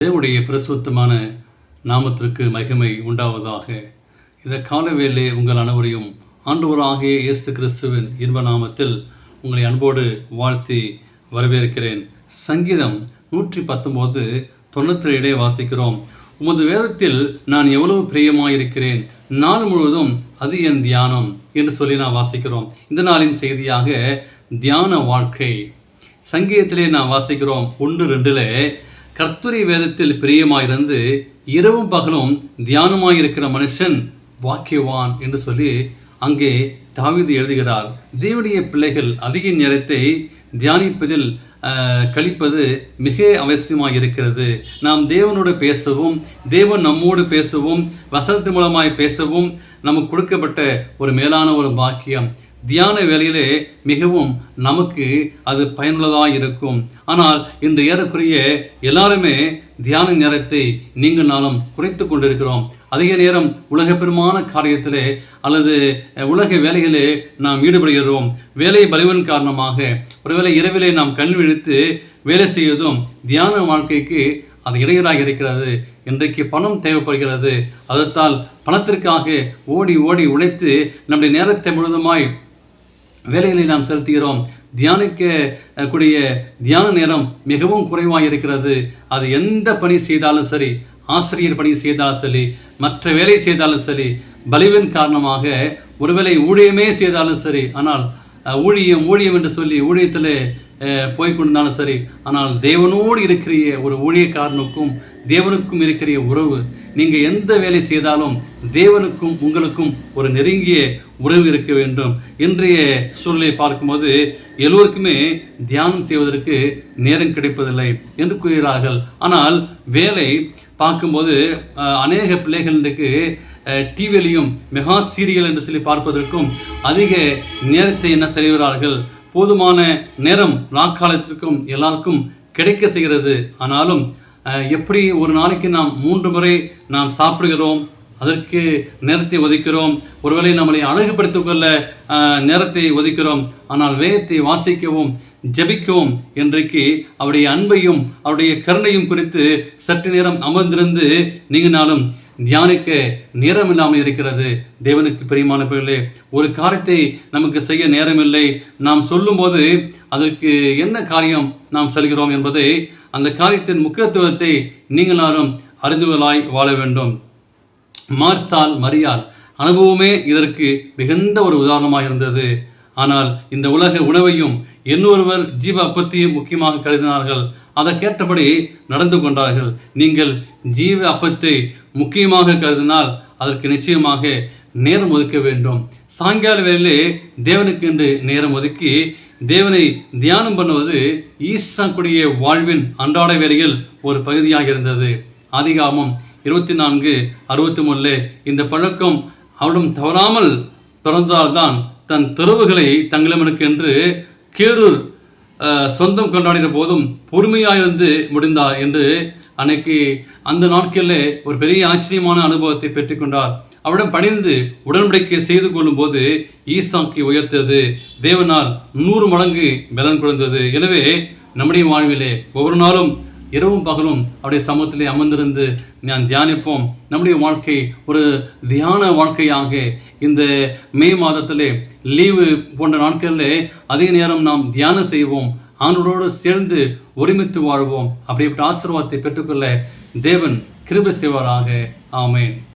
தேவனுடைய பிரசுத்தமான நாமத்திற்கு மகிமை உண்டாவதாக. இந்த காலவேளை உங்கள் அனைவரையும் ஆண்டவராகிய இயேசு கிறிஸ்துவின் இன்ப நாமத்தில் உங்களை அன்போடு வாழ்த்தி வரவேற்கிறேன். சங்கீதம் 119:97 வாசிக்கிறோம். உமது வேதத்தில் நான் எவ்வளவு பிரியமாயிருக்கிறேன், நாள் முழுவதும் அது என் தியானம் என்று சொல்லி நான் வாசிக்கிறோம். இந்த நாளின் செய்தியாக தியான வாழ்க்கை. சங்கீதத்திலே நான் வாசிக்கிறோம் 1:2 கர்த்தருடைய வேதத்தில் பிரியமாயிருந்து இரவும் பகலும் தியானமாயிருக்கிற மனுஷன் வாக்கியவான் என்று சொல்லி அங்கே தாவீது எழுதுகிறார். தேவனுடைய பிள்ளைகள் அதிக நேரத்தை தியானிப்பதில் கழிப்பது மிக அவசியமாக இருக்கிறது. நாம் தேவனோடு பேசவும், தேவன் நம்மோடு பேசவும், வசனத்தின் மூலமாய் பேசவும் நமக்கு கொடுக்கப்பட்ட ஒரு மேலான ஒரு பாக்கியம். தியான வேளையிலே மிகவும் நமக்கு அது பயனுள்ளதாக இருக்கும். ஆனால் இன்று ஏறக்குறைய எல்லாருமே தியான நேரத்தை நீங்கள் நாளும் குறைத்து கொண்டிருக்கிறோம். அதிக நேரம் உலக பெருமான காரியத்திலே அல்லது உலக வேலைகளே நாம் ஈடுபடுகிறோம். வேலை பலுவின் காரணமாக ஒருவேளை இரவிலே நாம் கண் விழித்து வேலை செய்வதும் தியான வாழ்க்கைக்கு அது இடையூறாக இருக்கிறது. இன்றைக்கு பணம் தேவைப்படுகிறது. அதத்தால் பணத்திற்காக ஓடி ஓடி உழைத்து நம்முடைய நேரத்தை முழுவதுமாய் வேலைகளை நாம் செலுத்துகிறோம். தியானிக்கக்கூடிய தியான நேரம் மிகவும் குறைவாக இருக்கிறது. அது எந்த பணி செய்தாலும் சரி, ஆசிரியர் பணி செய்தாலும் சரி, மற்ற வேலை செய்தாலும் சரி, பலிவின் காரணமாக ஒருவேளை ஊழியமே செய்தாலும் சரி, ஆனால் ஊழியம் என்று சொல்லி ஊழியத்தில் போய்கொண்டிருந்தாலும் சரி, ஆனால் தேவனோடு இருக்கிற ஒரு ஊழியக்காரனுக்கும் தேவனுக்கும் இருக்கிற உறவு, நீங்கள் எந்த வேலை செய்தாலும் தேவனுக்கும் உங்களுக்கும் ஒரு நெருங்கிய உறவு இருக்க வேண்டும். இன்றைய சூழலை பார்க்கும்போது எல்லோருக்குமே தியானம் செய்வதற்கு நேரம் கிடைப்பதில்லை என்று கூறுகிறார்கள். ஆனால் வேலை பார்க்கும்போது அநேக பிள்ளைகள் இன்றைக்கு டிவிலையும் மெகா சீரியல் என்று சொல்லி பார்ப்பதற்கும் அதிக நேரத்தை என்ன செய்கிறார்கள். போதுமான நேரம் நாட்காலத்திற்கும் எல்லாருக்கும் கிடைக்க செய்கிறது. ஆனாலும் எப்படி ஒரு நாளைக்கு நாம் 3 முறை நாம் சாப்பிடுகிறோம், அதற்கு நேரத்தை ஒதுக்கிறோம். ஒருவேளை நம்மளை அழகுபடுத்திக் கொள்ள நேரத்தை ஒதுக்கிறோம். ஆனால் வேதத்தை வாசிக்கவும் ஜபிக்கவும் இன்றைக்கு அவருடைய அன்பையும் அவருடைய கருணையும் குறித்து சற்று நேரம் அமர்ந்திருந்து நீங்களாலும் தியானிக்க நேரம் இல்லாமல் இருக்கிறது. தேவனுக்கு பிரியமான பிள்ளைகளே, ஒரு காரியத்தை நமக்கு செய்ய நேரமில்லை. நாம் சொல்லும்போது அதற்கு என்ன காரியம் நாம் செல்கிறோம் என்பதை, அந்த காரியத்தின் முக்கியத்துவத்தை நீங்களாலும் அறிந்துகளாய் வாழ வேண்டும். மார்த்தாள் மரியாள் அனுபவமே இதற்கு மிகுந்த ஒரு உதாரணமாக இருந்தது. ஆனால் இந்த உலக உணவையும் இன்னொருவர் ஜீவ அப்பத்தையும் முக்கியமாக கருதினார்கள். அதை கேட்டபடி நடந்து கொண்டார்கள். நீங்கள் ஜீவ அப்பத்தை முக்கியமாக கருதினால் அதற்கு நிச்சயமாக நேரம் ஒதுக்க வேண்டும். சாயங்கால வேளையிலே தேவனுக்கு என்று நேரம் ஒதுக்கி தேவனை தியானம் பண்ணுவது ஈசாக்குடைய வாழ்வின் அன்றாட வேலையில் ஒரு பகுதியாக இருந்தது. ஆதிகாமம் 24:63 இந்த பழக்கம் அவரிடம் தவறாமல் தொடர்ந்தால்தான் தன் துறவுகளை தங்களிடமென்று கேரூர் சொந்தம் கொண்டாடின போதும் பொறுமையாயிருந்து முடிந்தார் என்று அன்னைக்கு அந்த நாட்களில் ஒரு பெரிய ஆச்சரியமான அனுபவத்தை பெற்றுக்கொண்டார். அவரிடம் பணிந்து உடன்படிக்கை செய்து கொள்ளும் போது ஈசாக்கை உயர்த்தது தேவனால் 100 மடங்கு பலன் கொடுத்தது. எனவே நம்முடைய வாழ்விலே ஒவ்வொரு நாளும் இரவும் பகலும் அவருடைய சமூகத்திலே அமர்ந்திருந்து நான் தியானிப்போம். நம்முடைய வாழ்க்கை ஒரு தியான வாழ்க்கையாக இந்த மே மாதத்திலே லீவு போன்ற நாட்களிலே அதிக நேரம் நாம் தியானம் செய்வோம். ஆண்டவரோடு சேர்ந்து ஒருமித்து வாழ்வோம். அப்படிப்பட்ட ஆசீர்வாதத்தை பெற்றுக்கொள்ள தேவன் கிருபை செய்வாராக. ஆமென்.